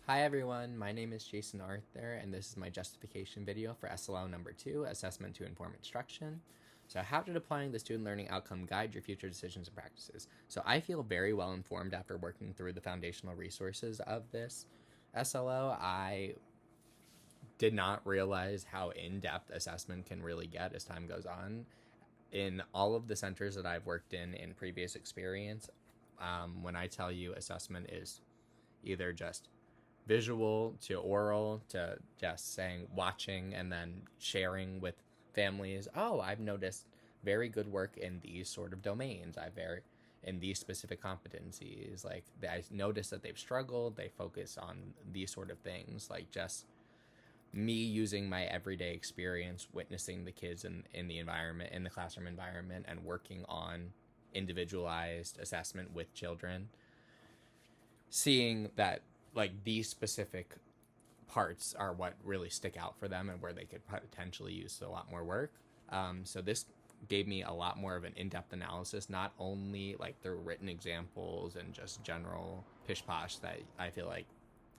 Hi everyone, my name is Jason Arthur, and this is my justification video for SLO number 2, Assessment to Inform Instruction. So how did applying the student learning outcome guide your future decisions and practices? So I feel very well informed after working through the foundational resources of this SLO. I did not realize how in-depth assessment can really get as time goes on. In all of the centers that I've worked in previous experience, when I tell you assessment is either just visual to oral to just saying watching and then sharing with families, oh, I've noticed very good work in these sort of domains, in these specific competencies, like I noticed that they've struggled, they focus on these sort of things, like just me using my everyday experience witnessing the kids in the environment, in the classroom environment, and working on individualized assessment with children, seeing that like these specific parts are what really stick out for them and where they could potentially use a lot more work. So this gave me a lot more of an in-depth analysis, not only like through written examples and just general pish-posh that I feel like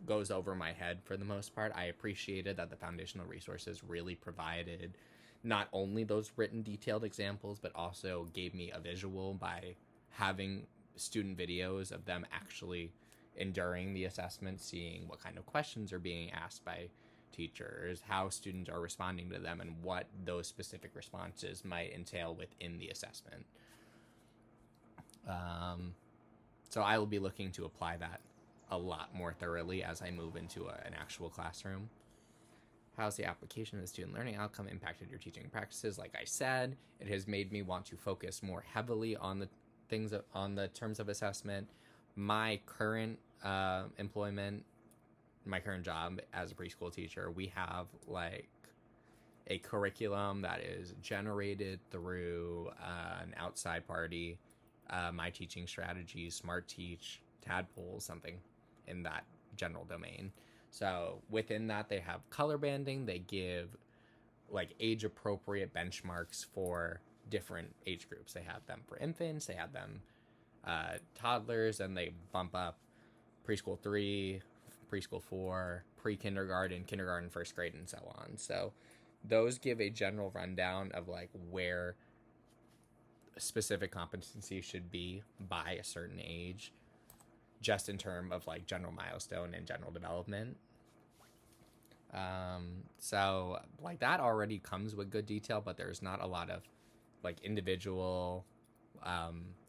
goes over my head for the most part. I appreciated that the foundational resources really provided not only those written detailed examples, but also gave me a visual by having student videos of them actually enduring the assessment, seeing what kind of questions are being asked by teachers, how students are responding to them, and what those specific responses might entail within the assessment. So I will be looking to apply that a lot more thoroughly as I move into an actual classroom. How's the application of the student learning outcome impacted your teaching practices? Like I said, it has made me want to focus more heavily on the terms of assessment. My current employment, my current job as a preschool teacher, we have like a curriculum that is generated through an outside party. My teaching strategies, Smart Teach, Tadpole, something in that general domain. So within that, they have color banding. They give like age appropriate benchmarks for different age groups. They have them for infants, they have them toddlers, and they bump up preschool 3, preschool 4, pre-kindergarten, kindergarten, first grade, and so on. So those give a general rundown of like where specific competency should be by a certain age, just in terms of like general milestone and general development. So like that already comes with good detail, but there's not a lot of like individual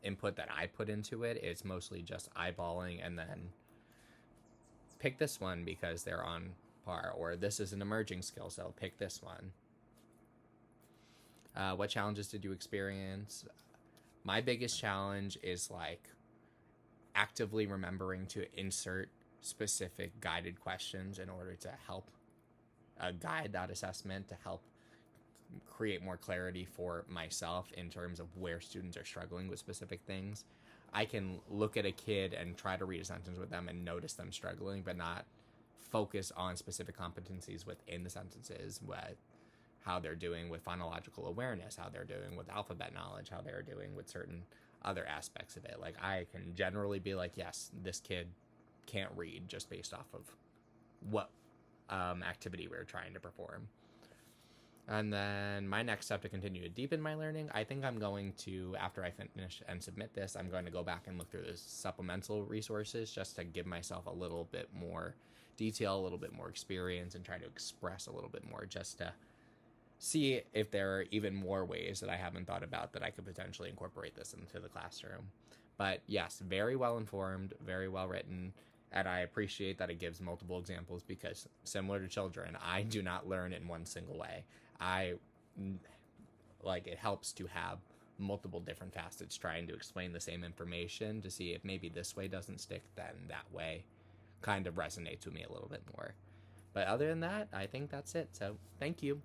input that I put into it. It's mostly just eyeballing and then pick this one because they're on par, or this is an emerging skill, so pick this one. What challenges did you experience? My biggest challenge is like actively remembering to insert specific guided questions in order to help guide that assessment, to help create more clarity for myself in terms of where students are struggling with specific things. I can look at a kid and try to read a sentence with them and notice them struggling, but not focus on specific competencies within the sentences, with how they're doing with phonological awareness, how they're doing with alphabet knowledge, how they're doing with certain other aspects of it. Like I can generally be like, yes, this kid can't read just based off of what activity we're trying to perform. And then my next step to continue to deepen my learning, I think I'm going to, after I finish and submit this, I'm going to go back and look through the supplemental resources just to give myself a little bit more detail, a little bit more experience, and try to express a little bit more, just to see if there are even more ways that I haven't thought about that I could potentially incorporate this into the classroom. But yes, very well informed, very well written, and I appreciate that it gives multiple examples because, similar to children, I do not learn in one single way. It helps to have multiple different facets trying to explain the same information to see if maybe this way doesn't stick, then that way kind of resonates with me a little bit more. But other than that, I think that's it. So thank you.